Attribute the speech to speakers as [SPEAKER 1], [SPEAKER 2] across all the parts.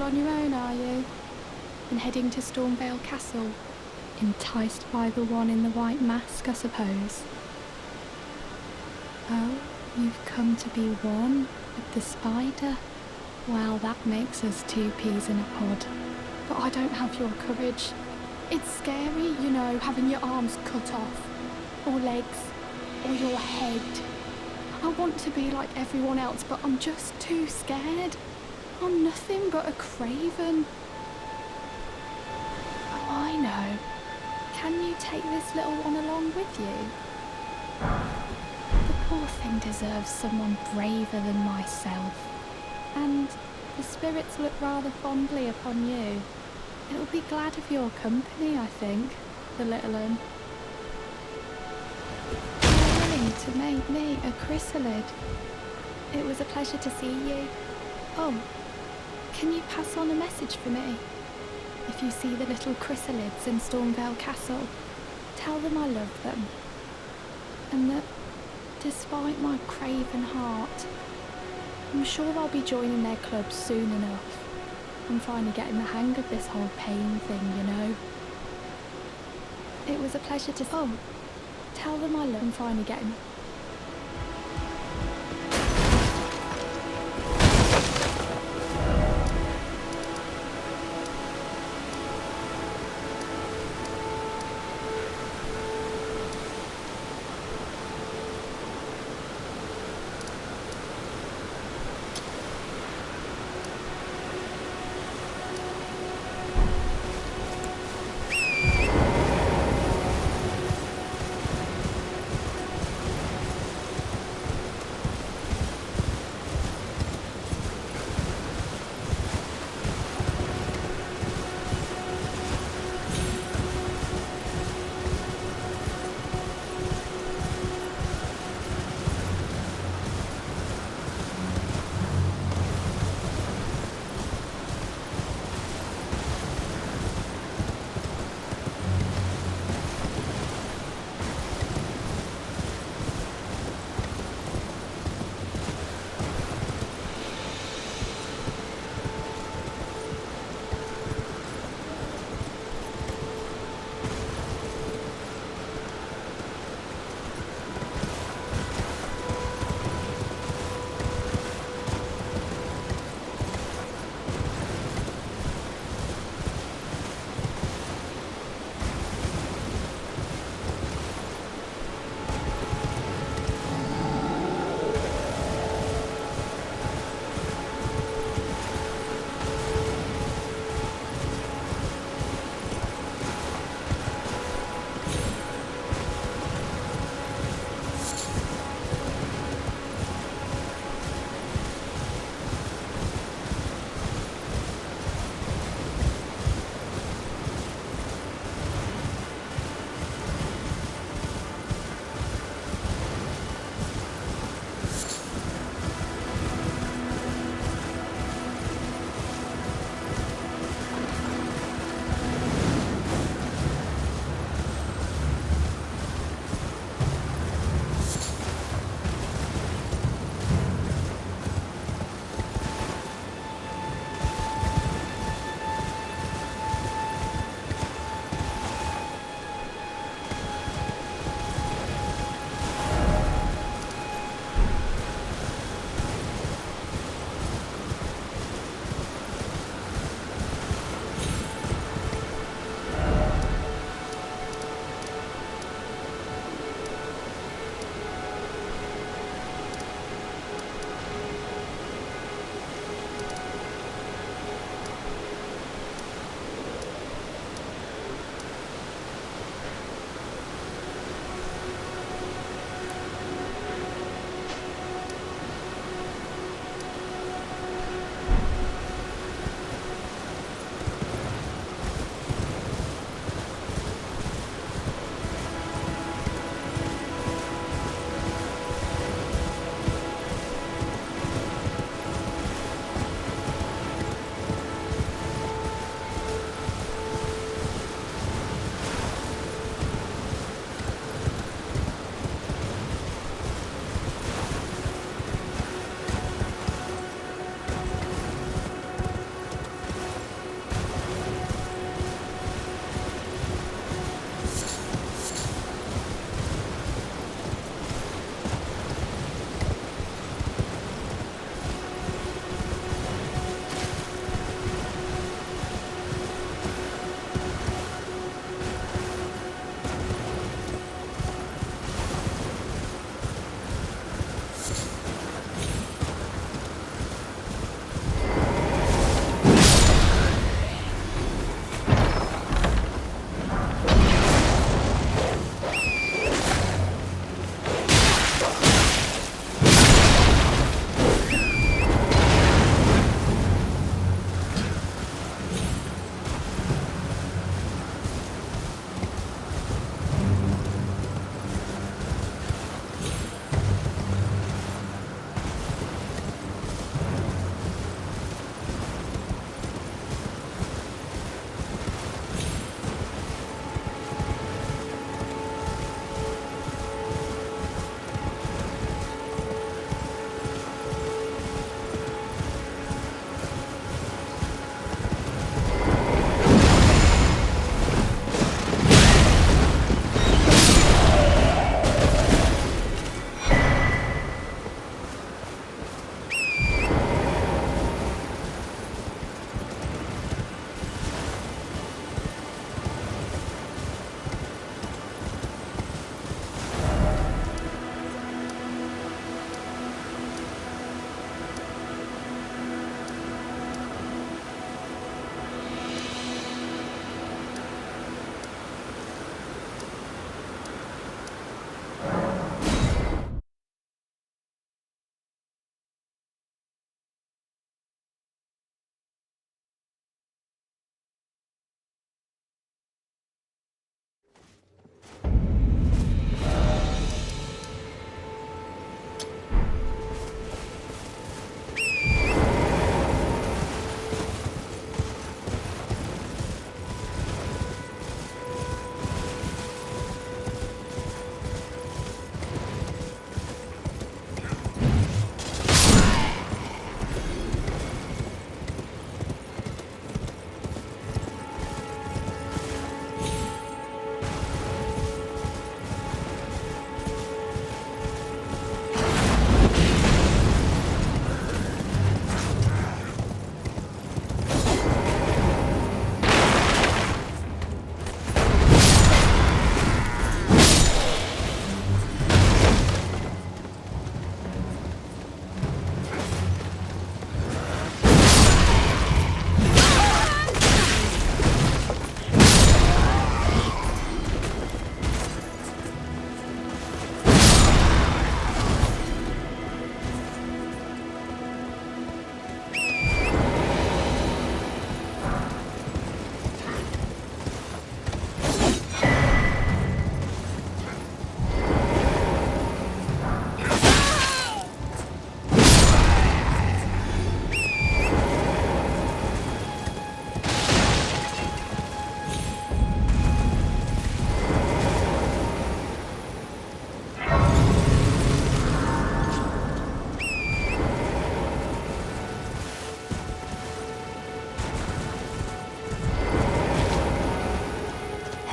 [SPEAKER 1] on your own, are you? And heading to Stormvale Castle? Enticed by the one in the white mask, I suppose. Oh, you've come to be one with the spider? Well, that makes us two peas in a pod. But I don't have your courage. It's scary, you know, having your arms cut off, or legs, or your head. I want to be like everyone else, but I'm just too scared. I'm nothing but a craven. Oh, I know. Can you take this little one along with you? The poor thing deserves someone braver than myself. And the spirits look rather fondly upon you. It'll be glad of your company, I think, the little one. You're willing to make me a chrysalid. It was a pleasure to see you. Oh, can you pass on a message for me? If you see the little chrysalids in Stormvale Castle, tell them I love them. And that, despite my craven heart, I'm sure I'll be joining their club soon enough. I'm finally getting the hang of this whole pain thing, you know. It was a pleasure to... Oh, tell them I love them. I'm finally getting...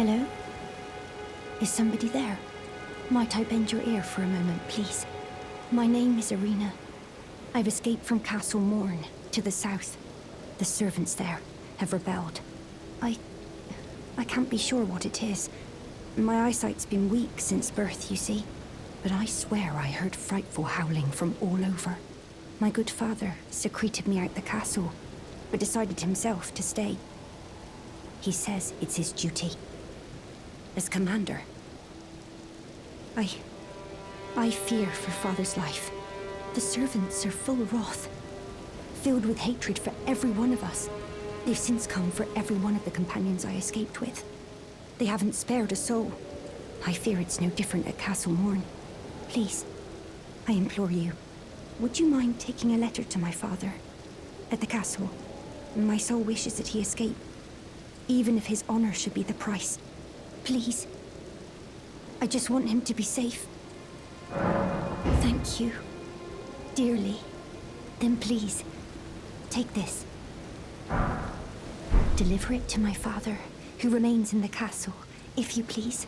[SPEAKER 2] Hello? Is somebody there? Might I bend your ear for a moment, please? My name is Irina. I've escaped from Castle Morn, to the south. The servants there have rebelled. I can't be sure what it is. My eyesight's been weak since birth, you see. But I swear I heard frightful howling from all over. My good father secreted me out the castle, but decided himself to stay. He says it's his duty. As commander. I fear for father's life. The servants are full of wrath, filled with hatred for every one of us. They've since come for every one of the companions I escaped with. They haven't spared a soul. I fear it's no different at Castle Morn. Please, I implore you, would you mind taking a letter to my father? At the castle, my sole wish is that he escape, even if his honor should be the price. Please. I just want him to be safe. Thank you. Dearly. Then please, take this. Deliver it to my father, who remains in the castle, if you please.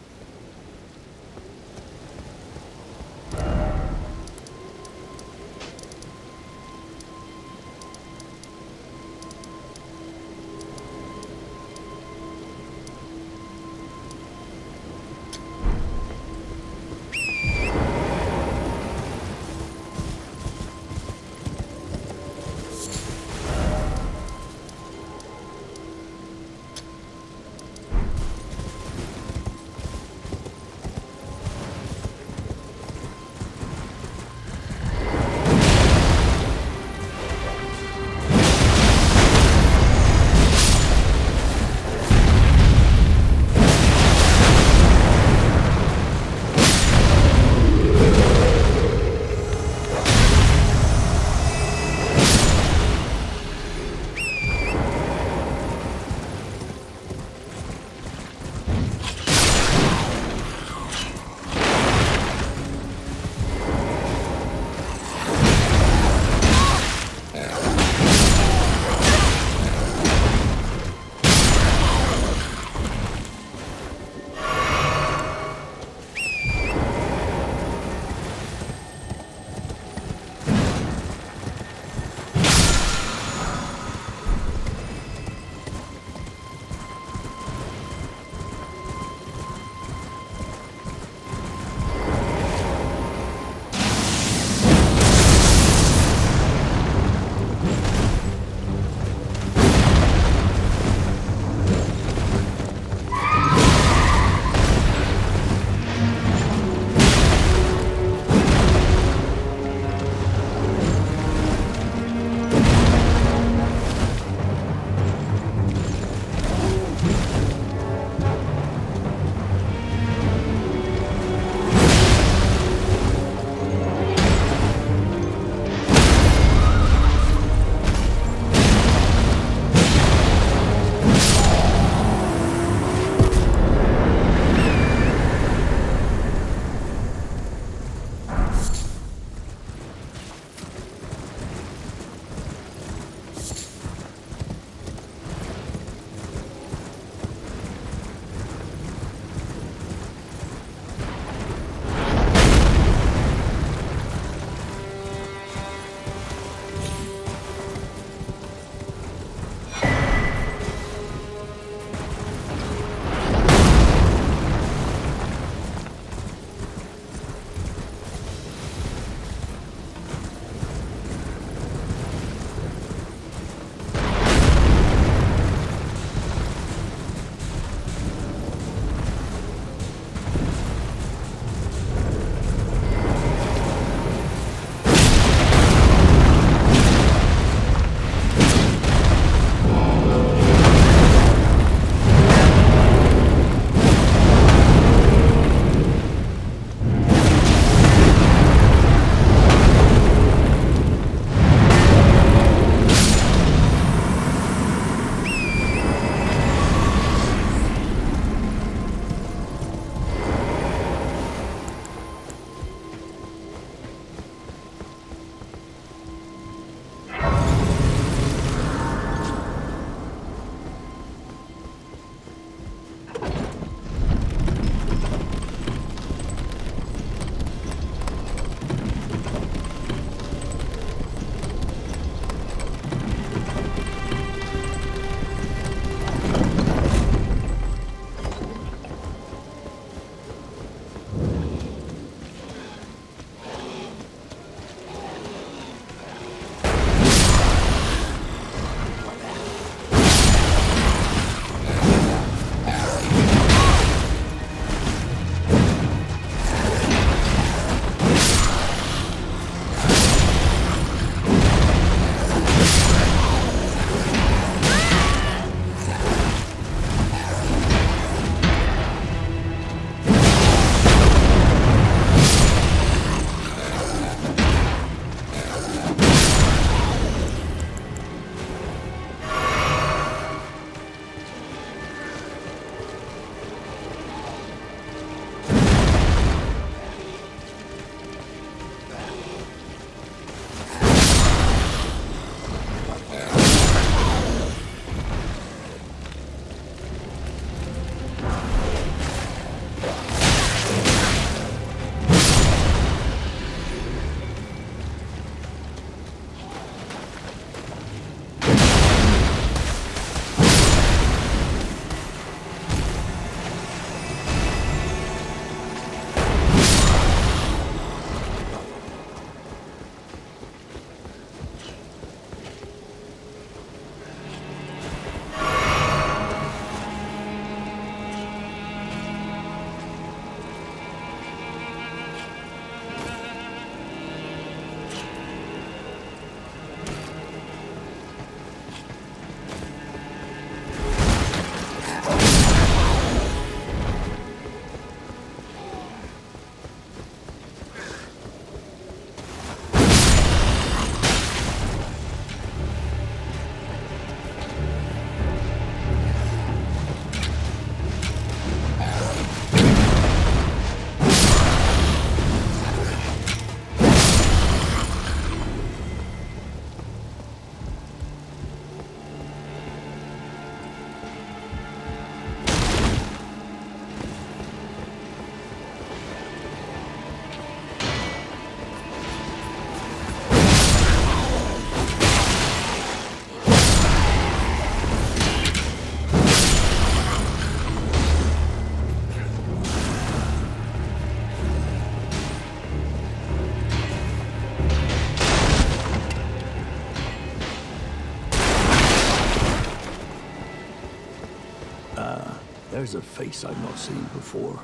[SPEAKER 3] There's a face I've not seen before.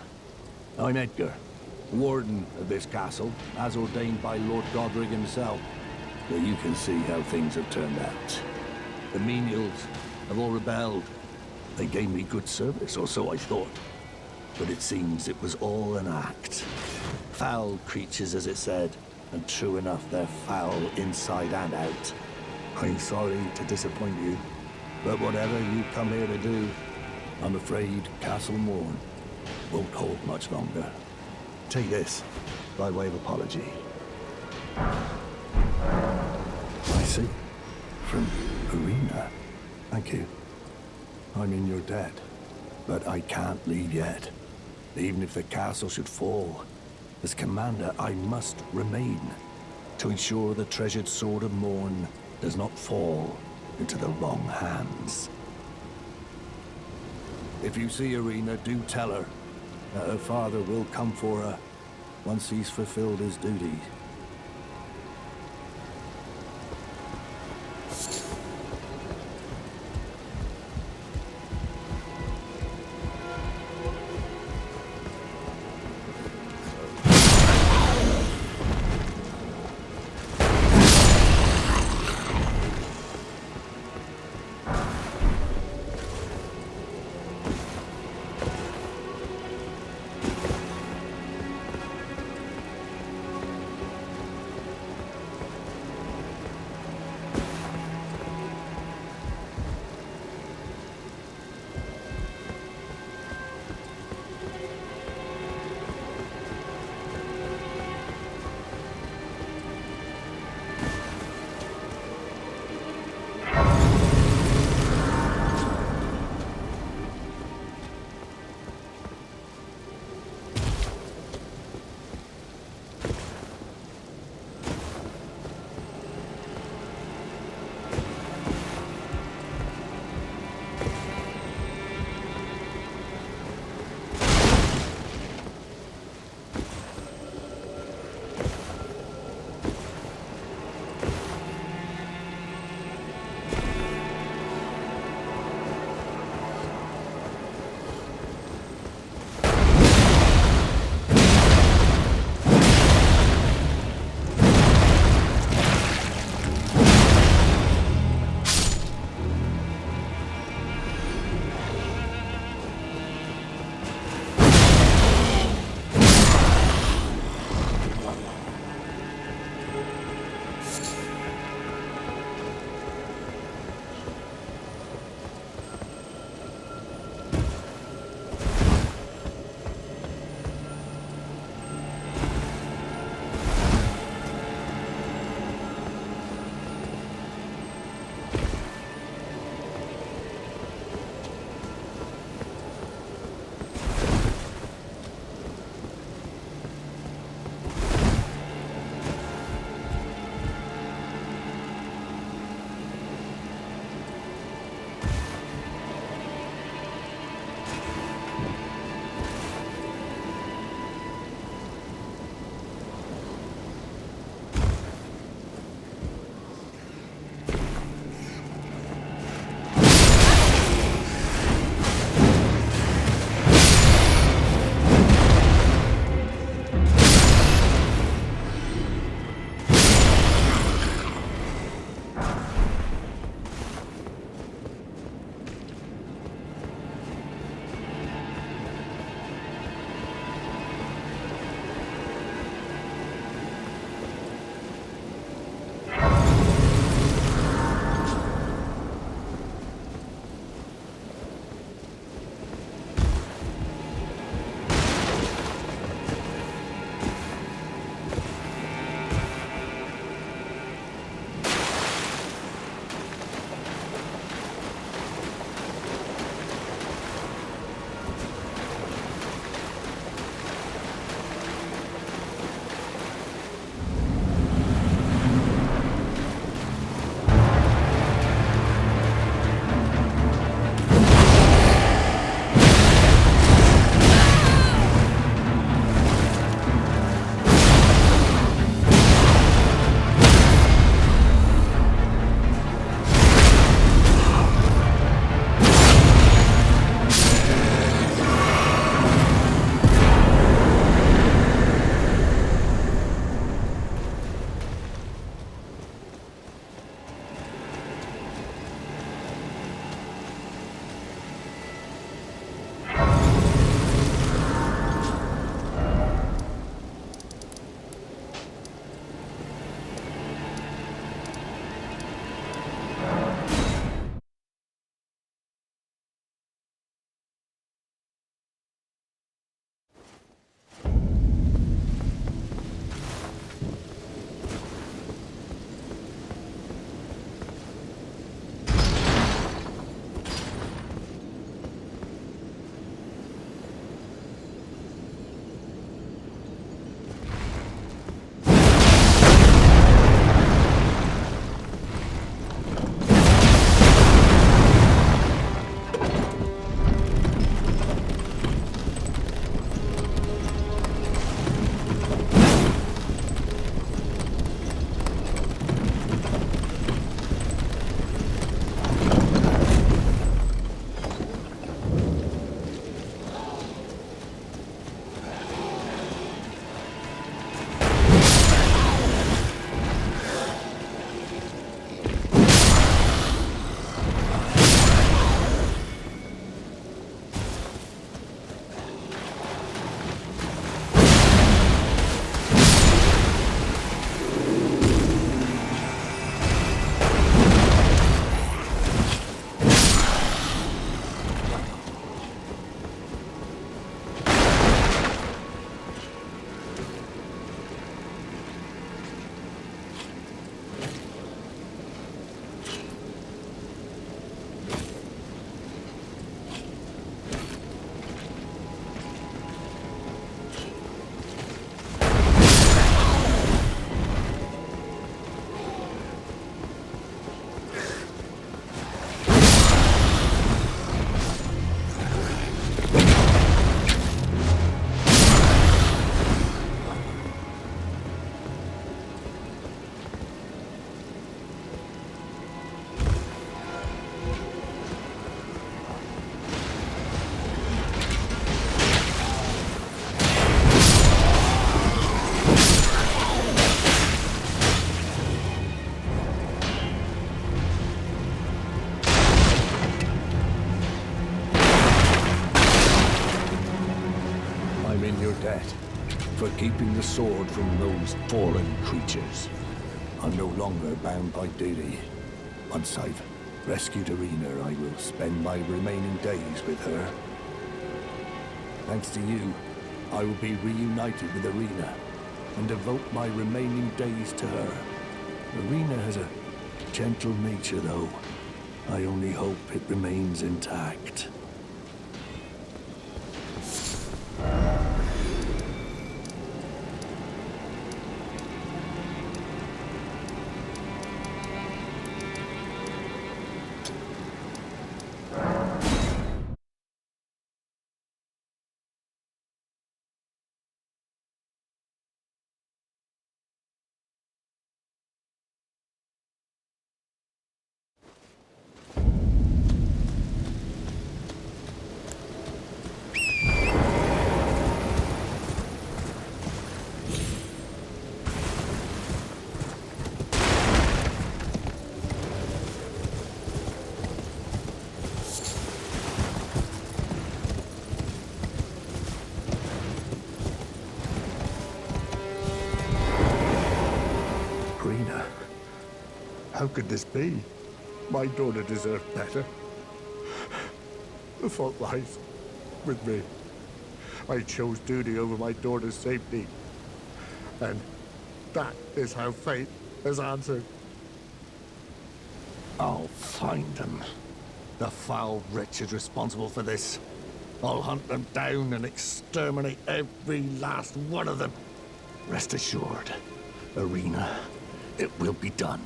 [SPEAKER 3] I'm Edgar, warden of this castle, as ordained by Lord Godrick himself. But you can see how things have turned out. The menials have all rebelled. They gave me good service, or so I thought. But it seems it was all an act. Foul creatures, as it said, and true enough, they're foul inside and out. I'm sorry to disappoint you, but whatever you come here to do, I'm afraid Castle Morn won't hold much longer. Take this, by way of apology. I see. From Arena. Thank you. I'm in your debt, but I can't leave yet. Even if the castle should fall, as commander, I must remain to ensure the treasured Sword of Morn does not fall into the wrong hands. If you see Arena, do tell her that her father will come for her once he's fulfilled his duty. for keeping the sword from those foreign creatures. I'm no longer bound by duty. Once I've rescued Irina, I will spend my remaining days with her. Thanks to you, I will be reunited with Irina and devote my remaining days to her. Irina has a gentle nature, though. I only hope it remains intact. Irina, how could this be? My daughter deserved better. The fault lies with me. I chose duty over my daughter's safety. And that is how fate has answered. I'll find them. The foul wretches responsible for this. I'll hunt them down and exterminate every last one of them. Rest assured, Irina, it will be done.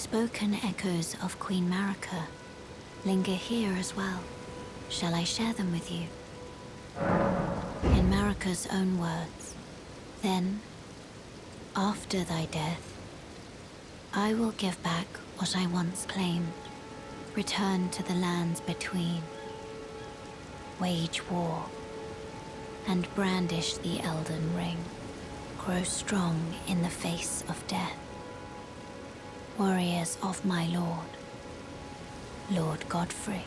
[SPEAKER 2] unspoken echoes of Queen Marika linger here as well. Shall I share them with you? In Marika's own words, then, after thy death, I will give back what I once claimed, return to the lands between, wage war, and brandish the Elden ring, grow strong in the face of death. Warriors of my lord, Lord Godfrey.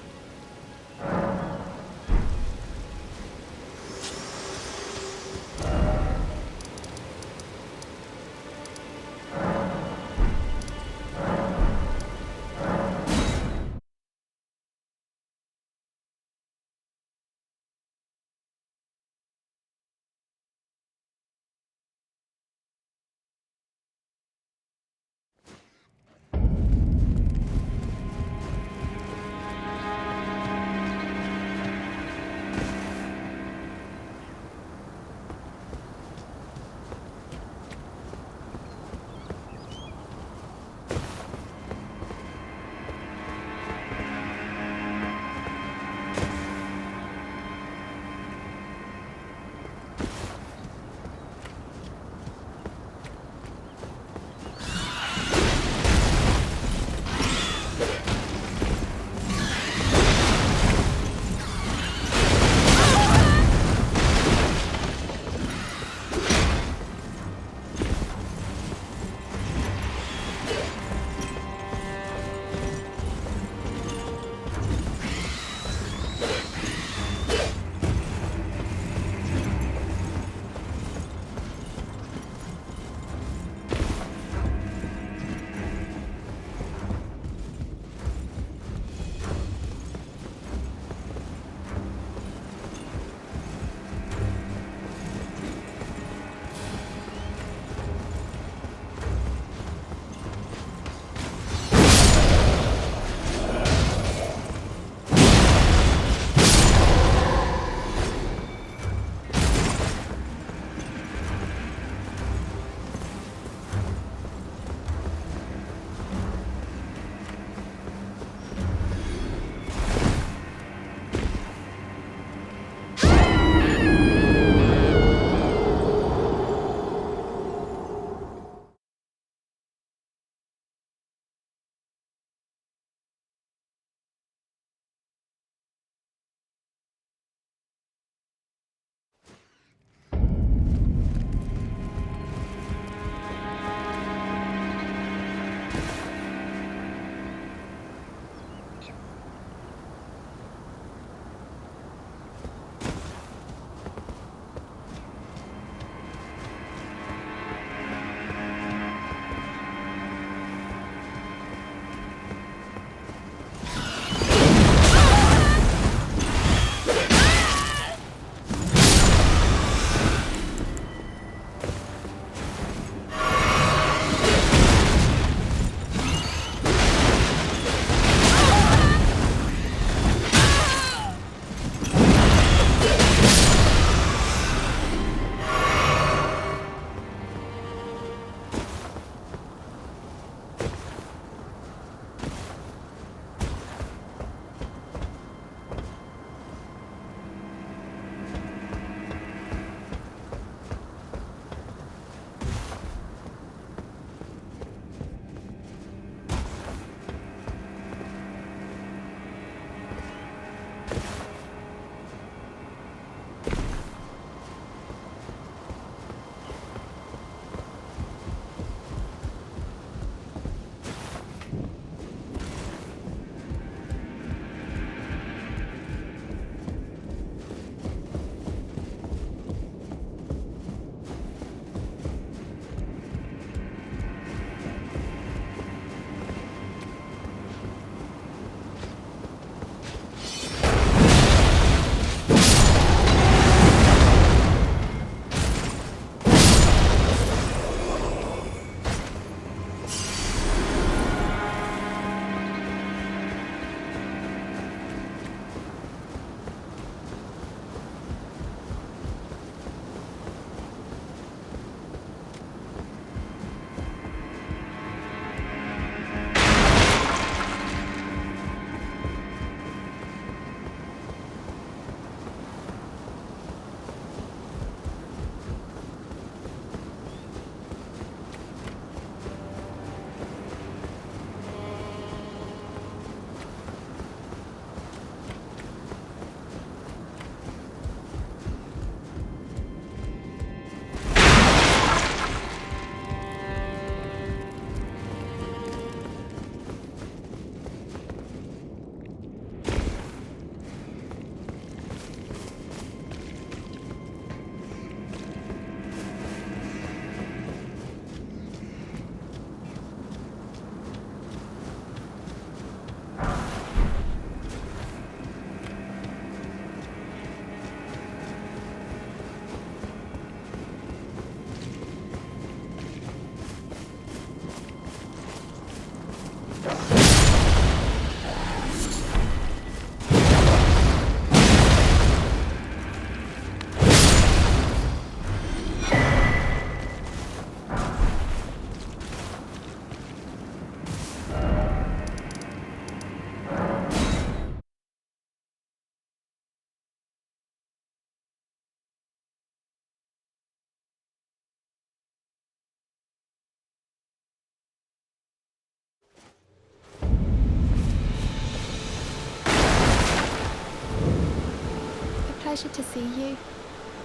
[SPEAKER 1] pleasure to see you.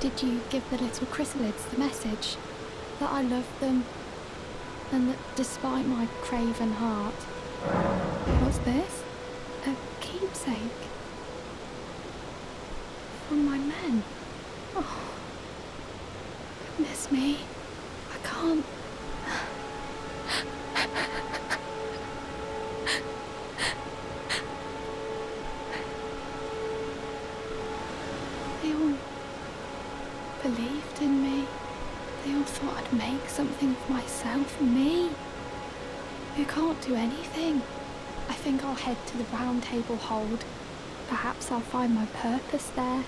[SPEAKER 1] Did you give the little chrysalids the message? That I love them, and that despite my craven heart... What's this? A keepsake? From my men? Oh, goodness me. I can't... They all believed in me. They all thought I'd make something of myself. Me, who can't do anything. I think I'll head to the round table hold. Perhaps I'll find my purpose there.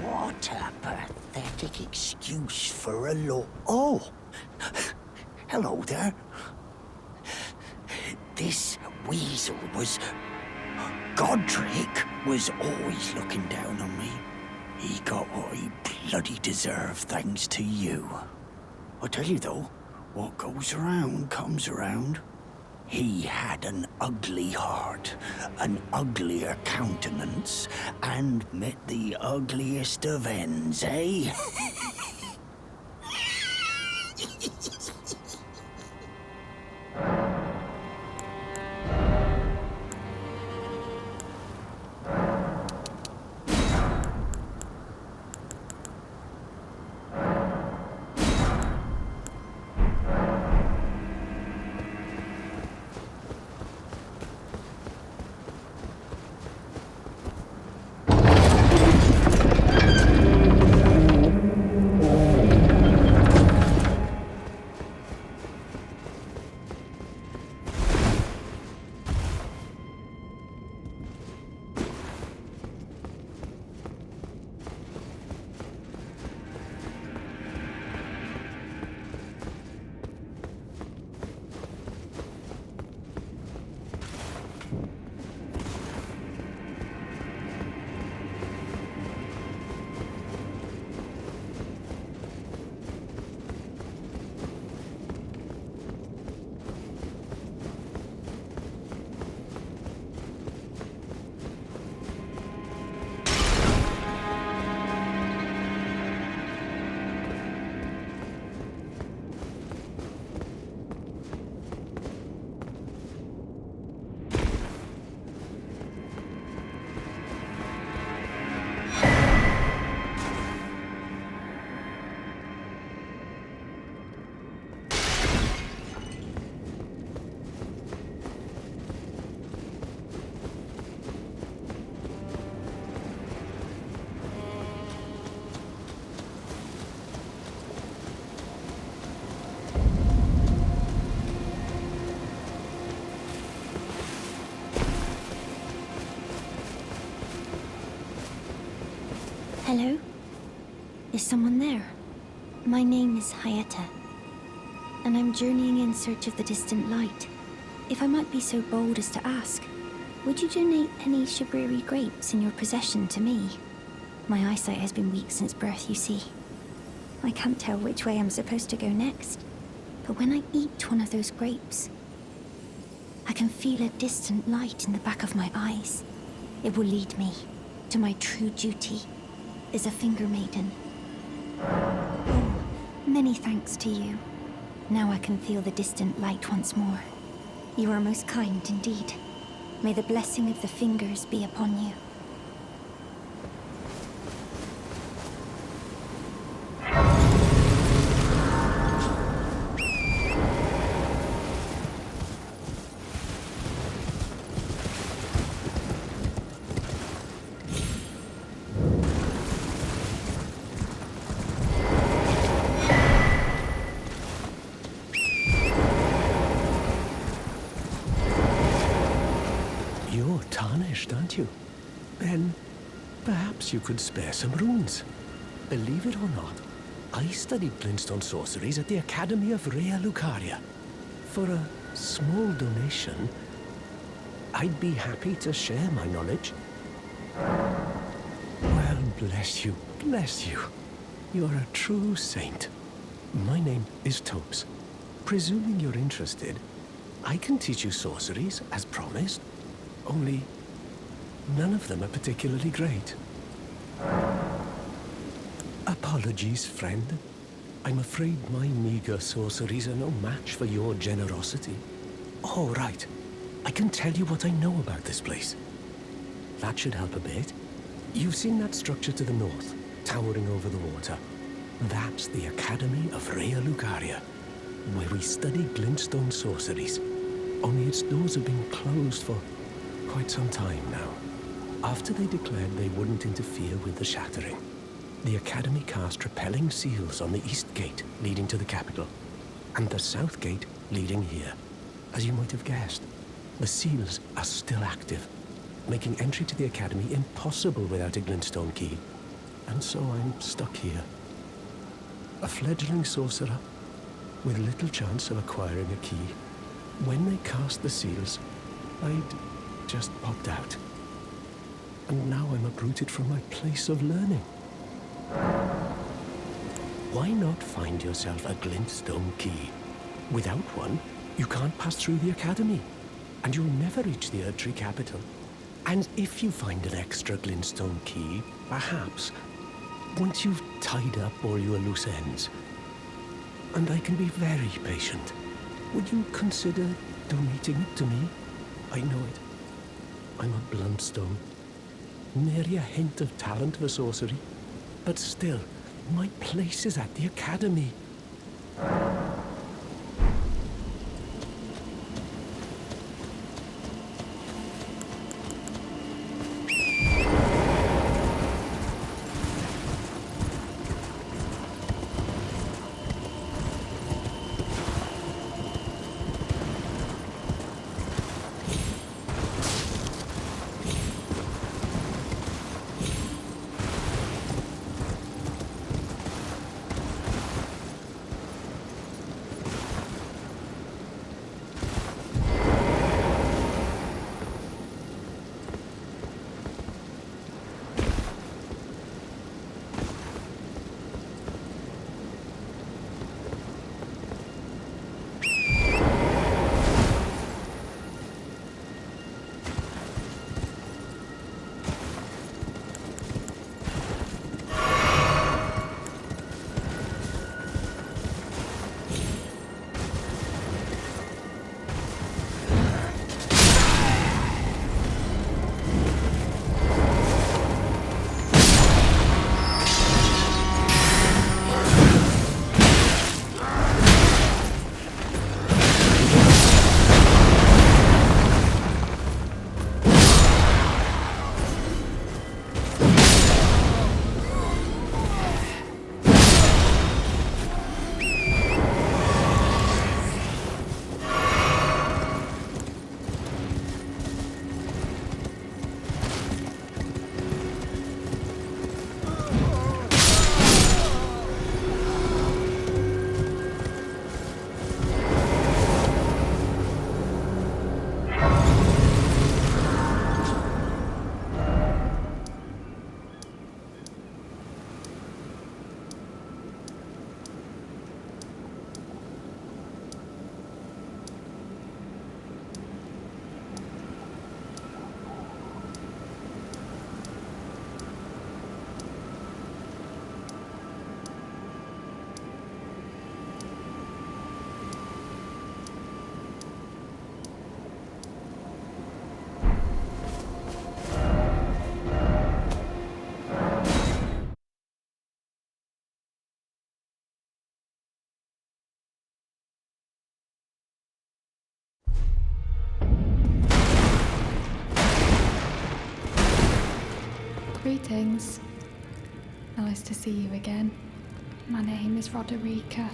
[SPEAKER 4] What a pathetic excuse for a law. Oh! Hello there. This weasel was... Godrick was always looking down on me. He got what he bloody deserved thanks to you. I'll tell you though, what goes around comes around. He had an ugly heart, an uglier countenance, and met the ugliest of ends, eh?
[SPEAKER 2] Hello? Is someone there? My name is Hayata, and I'm journeying in search of the distant light. If I might be so bold as to ask, would you donate any Shabriri grapes in your possession to me? My eyesight has been weak since birth, you see. I can't tell which way I'm supposed to go next, but when I eat one of those grapes, I can feel a distant light in the back of my eyes. It will lead me to my true duty as a finger maiden. Oh, many thanks to you. Now I can feel the distant light once more. You are most kind indeed. May the blessing of the fingers be upon you.
[SPEAKER 5] astonished, aren't you? Then perhaps you could spare some runes. Believe it or not, I studied glintstone sorceries at the Academy of Rea Lucaria. For a small donation, I'd be happy to share my knowledge. Well, bless you, bless you. You're a true saint. My name is Topes. Presuming you're interested, I can teach you sorceries, as promised. Only, none of them are particularly great. Apologies, friend. I'm afraid my meager sorceries are no match for your generosity. Oh, right. I can tell you what I know about this place. That should help a bit. You've seen that structure to the north, towering over the water. That's the Academy of Rea Lucaria, where we study glintstone sorceries. Only its doors have been closed for quite some time now. After they declared they wouldn't interfere with the shattering, the Academy cast repelling seals on the east gate leading to the capital, and the south gate leading here. As you might have guessed, the seals are still active, making entry to the Academy impossible without a glintstone key. And so I'm stuck here. A fledgling sorcerer with little chance of acquiring a key. When they cast the seals, I'd just popped out. And now I'm uprooted from my place of learning. Why not find yourself a glintstone key? Without one, you can't pass through the Academy, and you'll never reach the Erdtree capital. And if you find an extra glintstone key, perhaps, once you've tied up all your loose ends, and I can be very patient, would you consider donating it to me? I know it. I'm a bluntstone. Nary a hint of talent for sorcery. But still, my place is at the Academy.
[SPEAKER 1] Greetings. Nice to see you again. My name is Roderica.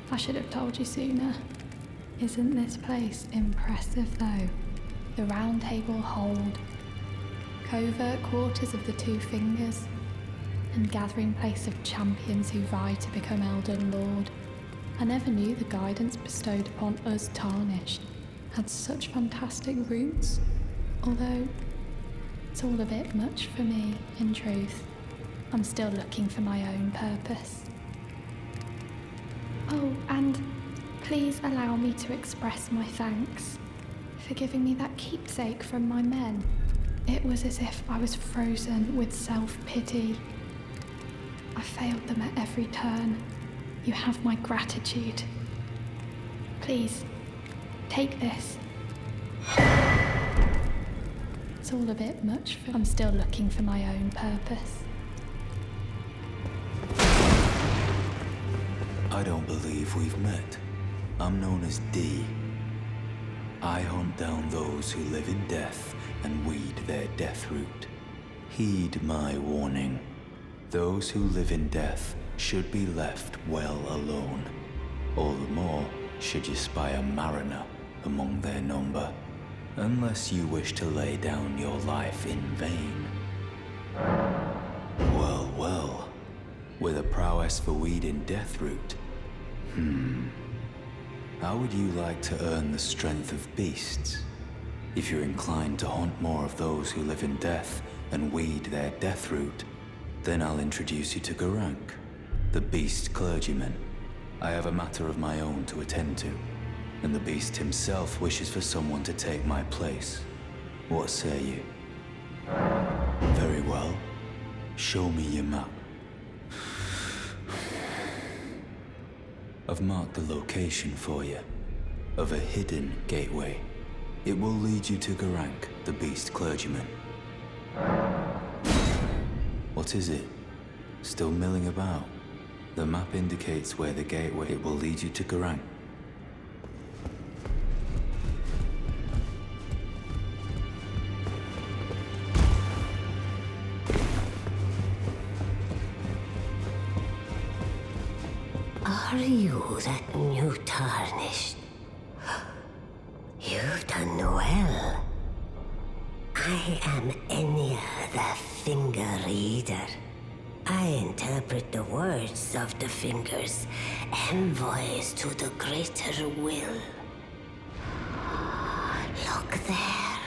[SPEAKER 1] I should have told you sooner. Isn't this place impressive though? the Round Table hold, covert quarters of the Two Fingers, and gathering place of champions who vie to become Elden Lord. I never knew the guidance bestowed upon us Tarnished had such fantastic roots, although it's all a bit much for me, in truth. I'm still looking for my own purpose. Oh, and please allow me to express my thanks for giving me that keepsake from my men. It was as if I was frozen with self-pity. I failed them at every turn. You have my gratitude. Please, take this. It's all a bit much for... I'm still looking for my own purpose.
[SPEAKER 6] I don't believe we've met. I'm known as D. I hunt down those who live in death and weed their death root. Heed my warning. Those who live in death should be left well alone. All the more should you spy a mariner among their number, unless you wish to lay down your life in vain. Well, well, with a prowess for weeding death root. How would you like to earn the strength of beasts? If you're inclined to hunt more of those who live in death and weed their death root, then I'll introduce you to Godrick, the beast clergyman. I have a matter of my own to attend to, and the beast himself wishes for someone to take my place. What say you? Very well. Show me your map. I've marked the location for you, of a hidden gateway. It will lead you to Godrick, the beast clergyman. What is it? Still milling about? The map indicates where the gateway will lead you to Godrick.
[SPEAKER 7] Are you that new Tarnished? You've done well. I am Enya, the Finger Reader. I interpret the words of the fingers, envoys to the greater will. Look there.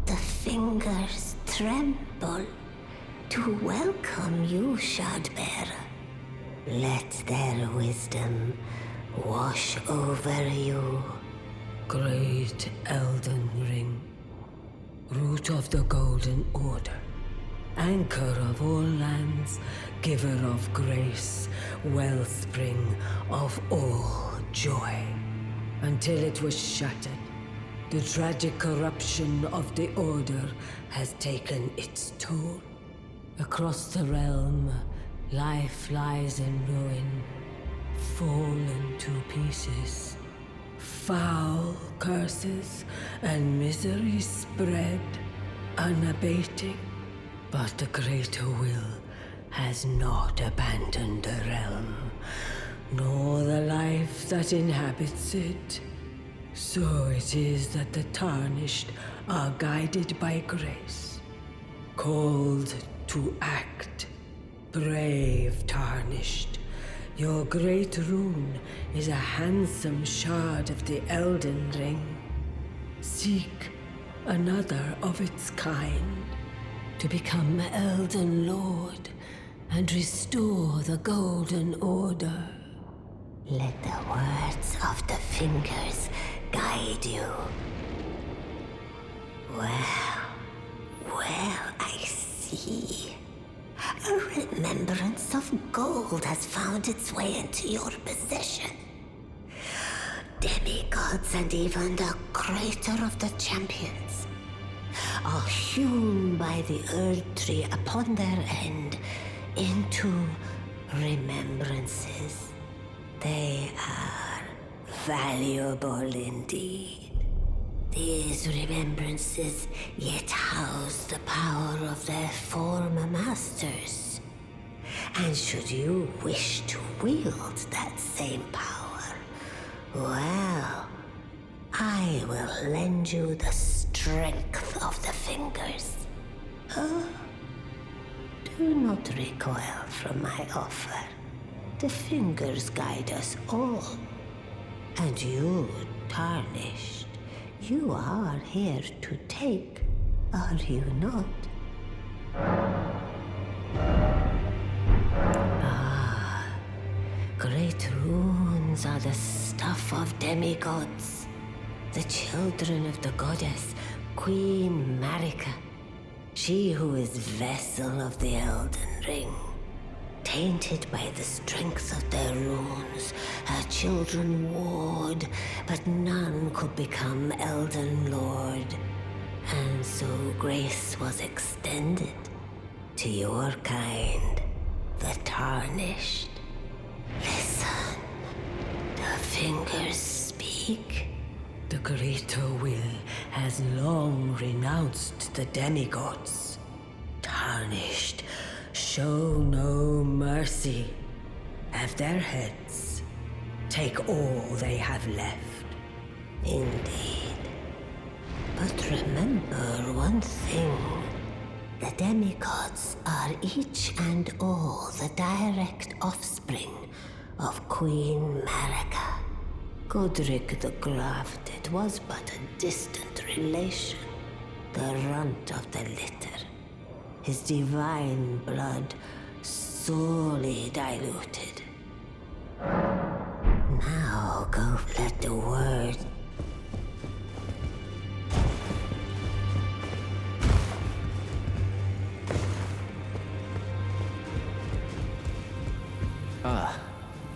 [SPEAKER 7] The fingers tremble to welcome you, Shardbearer. Let their wisdom wash over you.
[SPEAKER 8] Great Elden Ring, root of the Golden Order, anchor of all lands, giver of grace, wellspring of all joy. Until it was shattered, the tragic corruption of the Order has taken its toll. Across the realm, life lies in ruin, fallen to pieces. Foul curses and misery spread, unabating. But the greater will has not abandoned the realm, nor the life that inhabits it. So it is that the Tarnished are guided by grace, called to act. Brave Tarnished, your great rune is a handsome shard of the Elden Ring. Seek another of its kind to become Elden Lord and restore the Golden Order.
[SPEAKER 7] Let the words of the fingers guide you. Well, I see. A remembrance of gold has found its way into your possession. Demigods and even the greater of the champions are hewn by the Earth Tree upon their end into remembrances. They are valuable indeed. These remembrances yet house the power of their former masters. And should you wish to wield that same power, well, I will lend you the strength strength of the fingers. Oh, do not recoil from my offer. The fingers guide us all. And you, Tarnished, you are here to take, are you not? Great runes are the stuff of demigods, the children of the goddess, Queen Marika, she who is vessel of the Elden Ring. Tainted by the strength of their runes, her children warred, but none could become Elden Lord. And so grace was extended to your kind, the Tarnished. Listen, the fingers speak.
[SPEAKER 8] The greater will has long renounced the demigods. Tarnished, show no mercy. Have their heads. Take all they have left.
[SPEAKER 7] Indeed. But remember one thing. The demigods are each and all the direct offspring of Queen Marika. Godrick the Grafted was but a distant relation, the runt of the litter. His divine blood sorely diluted. Now go let the word.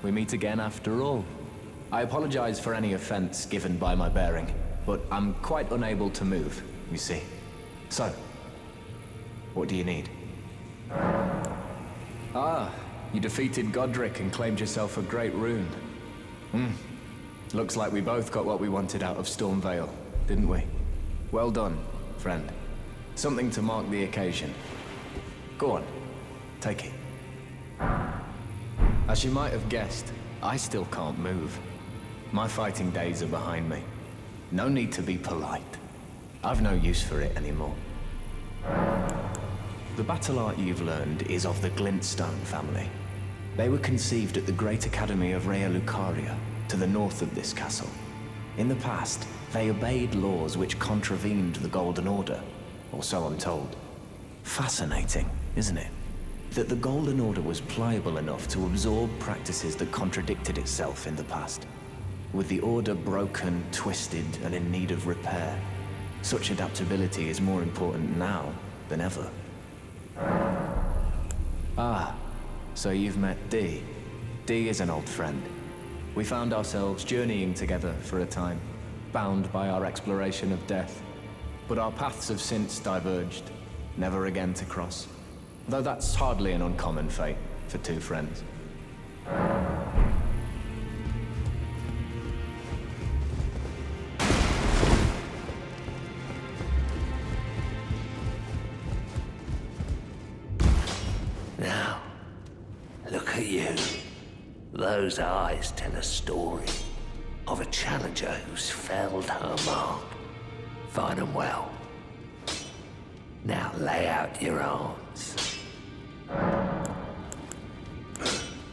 [SPEAKER 9] We meet again after all. I apologize for any offense given by my bearing, but I'm quite unable to move, you see. So, what do you need? Ah, you defeated Godrick and claimed yourself a great rune. Looks like we both got what we wanted out of Stormvale, didn't we? Well done, friend. Something to mark the occasion. Go on, take it. As you might have guessed, I still can't move. My fighting days are behind me. No need to be polite. I've no use for it anymore. The battle art you've learned is of the Glintstone family. They were conceived at the Great Academy of Rea Lucaria, to the north of this castle. In the past, they obeyed laws which contravened the Golden Order, or so I'm told. Fascinating, isn't it? That the Golden Order was pliable enough to absorb practices that contradicted itself in the past. With the Order broken, twisted, and in need of repair, such adaptability is more important now than ever. Ah, so you've met Dee. Dee is an old friend. We found ourselves journeying together for a time, bound by our exploration of death. But our paths have since diverged, never again to cross. Though that's hardly an uncommon fate for two friends.
[SPEAKER 10] Now, look at you. Those eyes tell a story of a challenger who's felled her mark. Fine and well. Now lay out your arms.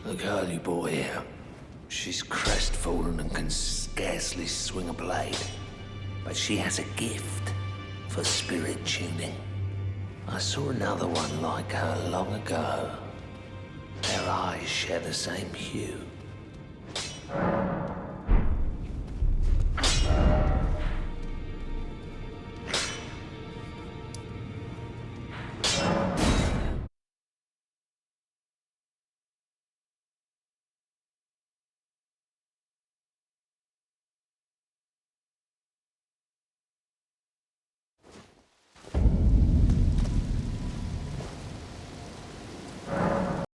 [SPEAKER 10] The girl you brought here, she's crestfallen and can scarcely swing a blade. But she has a gift for spirit tuning. I saw another one like her long ago. Their eyes share the same hue.